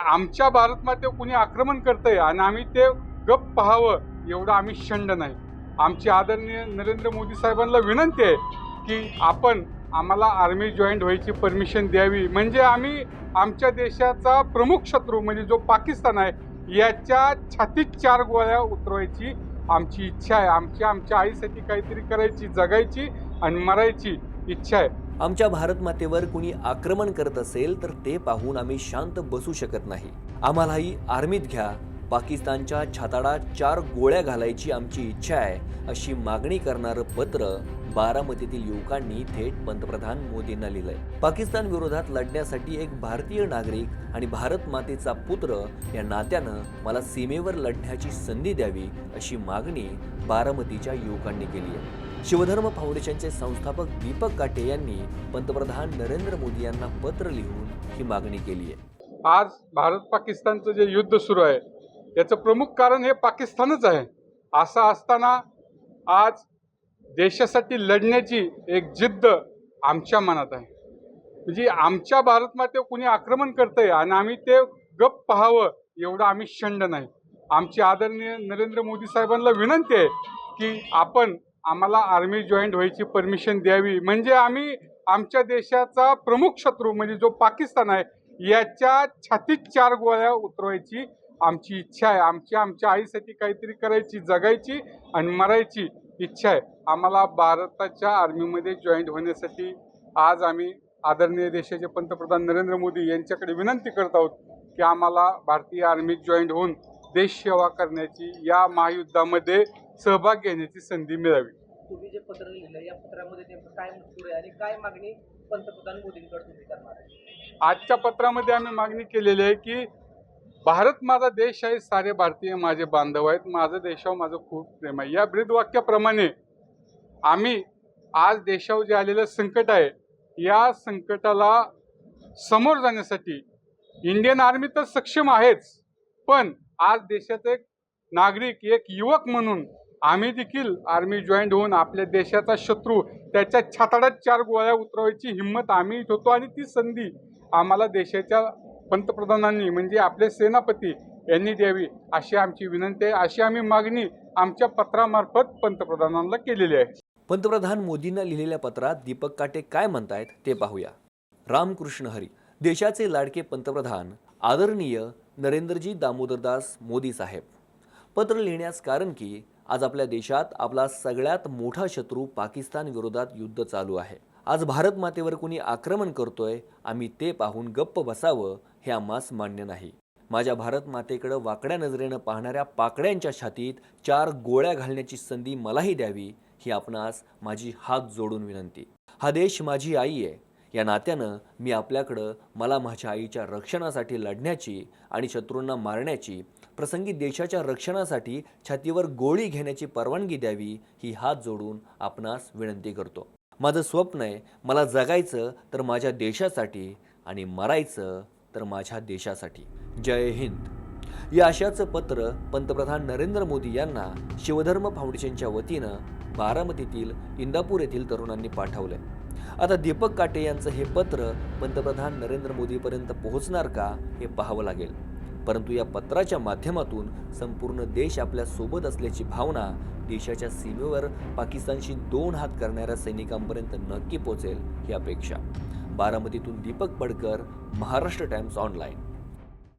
आमच्या भारत मातेवर कुणी आक्रमण करतंय आणि आम्ही ते गप पाहावं एवढं आम्ही शंड नाही. आमची आदरणीय नरेंद्र मोदी साहेबांना विनंती आहे की आपण आम्हाला आर्मी जॉईंट व्हायची परमिशन द्यावी. म्हणजे आम्ही आमच्या देशाचा प्रमुख शत्रू म्हणजे जो पाकिस्तान आहे याच्या छातीत 4 गोळ्या उतरवायची आमची इच्छा आहे. आमच्या आईसाठी काहीतरी करायची, जगायची आणि मरायची इच्छा आहे. आमच्या भारत मातेवर कुणी आक्रमण करत असेल तर ते पाहून आम्ही शांत बसू शकत नाही. आम्हालाही आर्मीत घ्या, पाकिस्तानच्या छाताडात 4 गोळ्या घालायची आमची इच्छा आहे, अशी मागणी करणारं पत्र बारामतीतील युवकांनी थेट पंतप्रधान मोदींना लिहिलंय. पाकिस्तान विरोधात लढण्यासाठी एक भारतीय नागरिक आणि भारत मातेचा पुत्र या नात्यानं मला सीमेवर लढण्याची संधी द्यावी, अशी मागणी बारामतीच्या युवकांनी केली आहे. शिवधर्म फाउंडेशनचे संस्थापक दीपक काटे यांनी पंतप्रधान नरेंद्र मोदी यांना पत्र लिहून ही मागणी केली आहे. आज भारत पाकिस्तानचं जे युद्ध सुरू आहे याचं प्रमुख कारण हे पाकिस्तानच आहे. असं असताना आज देशासाठी लढण्याची एक जिद्द आमच्या मनात आहे. म्हणजे आमच्या भारत मातेवर कुणी आक्रमण करतंय आणि आम्ही ते गप पाहावं एवढं आम्ही शंड नाही. आमची आदरणीय नरेंद्र मोदी साहेबांना विनंती आहे की आपण आम्हाला आर्मी जॉईंट व्हायची परमिशन द्यावी. म्हणजे आम्ही आमच्या देशाचा प्रमुख शत्रू म्हणजे जो पाकिस्तान आहे याच्या छातीत 4 गोळ्या उतरवायची आमची इच्छा आहे. आमच्या आईसाठी काहीतरी करायची, जगायची आणि मरायची इच्छा आहे. आम्हाला भारताच्या आर्मीमध्ये जॉईंट होण्यासाठी आज आम्ही आदरणीय देशाचे पंतप्रधान नरेंद्र मोदी यांच्याकडे विनंती करत आहोत की आम्हाला भारतीय आर्मीत जॉईंट होऊन देश सेवा करण्याची, या महायुद्धामध्ये सहभाग घेण्याची संधी मिळावी. तुम्ही जे पत्र लिहिलं या पत्रामध्ये नेमकं काय मजकूर आहे आणि काय मागणी पंतप्रधान मोदींकडे तुम्ही करणार आहे? आजच्या पत्रामध्ये आम्ही मागणी केलेली आहे की भारत माझा देश आहे, सारे भारतीय माझे बांधव आहेत, माझं देशावर माझं खूप प्रेम आहे. या ब्रीदवाक्याप्रमाणे आम्ही आज देशावर जे आलेलं संकट आहे या संकटाला समोर जाण्यासाठी इंडियन आर्मी तर सक्षम आहेच, पण आज देशाचे एक नागरिक, एक युवक म्हणून आम्ही देखील आर्मी जॉईंट होऊन आपल्या देशाचा शत्रू त्याच्या छाताडात 4 गोळ्या उतरवायची हिंमत आम्ही होतो आणि ती संधी आम्हाला देशाच्या पंतप्रधानांनी म्हणजे आपले सेनापती यांनी द्यावी अशी आमची विनंती आहे. अशी आम्ही मागणी आमच्या पत्रामार्फत पंतप्रधानांना केलेली आहे. पंतप्रधान मोदींना लिहिलेल्या पत्रात दीपक काटे काय म्हणतायत ते पाहूया. रामकृष्ण हरी. देशाचे लाडके पंतप्रधान आदरणीय नरेंद्रजी दामोदरदास मोदी साहेब. पत्र लिहिण्यास कारण की आज आपल्या देशात आपला सगळ्यात मोठा शत्रू पाकिस्तान विरोधात युद्ध चालू आहे. आज भारत मातेवर कुणी आक्रमण करतोय, आम्ही ते पाहून गप्प बसावं हे आम्हास मान्य नाही. माझ्या भारत मातेकडे वाकड्या नजरेनं पाहणाऱ्या पाकड्यांच्या छातीत 4 गोळ्या घालण्याची संधी मलाही द्यावी, ही आपणास माझी हात जोडून विनंती. हा देश माझी आई आहे. या नात्यानं मी आपल्याकडं मला माझ्या आईच्या रक्षणासाठी लढण्याची आणि शत्रूंना मारण्याची, प्रसंगी देशाच्या रक्षणासाठी छातीवर गोळी घेण्याची परवानगी द्यावी, ही हात जोडून आपणास विनंती करतो. माझं स्वप्न आहे, मला जगायचं तर माझ्या देशासाठी आणि मरायचं तर माझ्या देशासाठी. जय हिंद. या आशयाचं पत्र पंतप्रधान नरेंद्र मोदी यांना शिवधर्म फाउंडेशनच्या वतीनं बारामतीतील इंदापूर येथील तरुणांनी पाठवलंय. आता दीपक काटे यांचं हे पत्र पंतप्रधान नरेंद्र मोदीपर्यंत पोहोचणार का हे पाहावं लागेल. परंतु या पत्राच्या माध्यमातून संपूर्ण देश आपल्या सोबत असल्याची भावना देशाच्या सीमेवर पाकिस्तानशी 2 हात करणाऱ्या सैनिकांपर्यंत नक्की पोहोचेल ही अपेक्षा. बारामतीतून दीपक पडकर, महाराष्ट्र टाइम्स ऑनलाईन.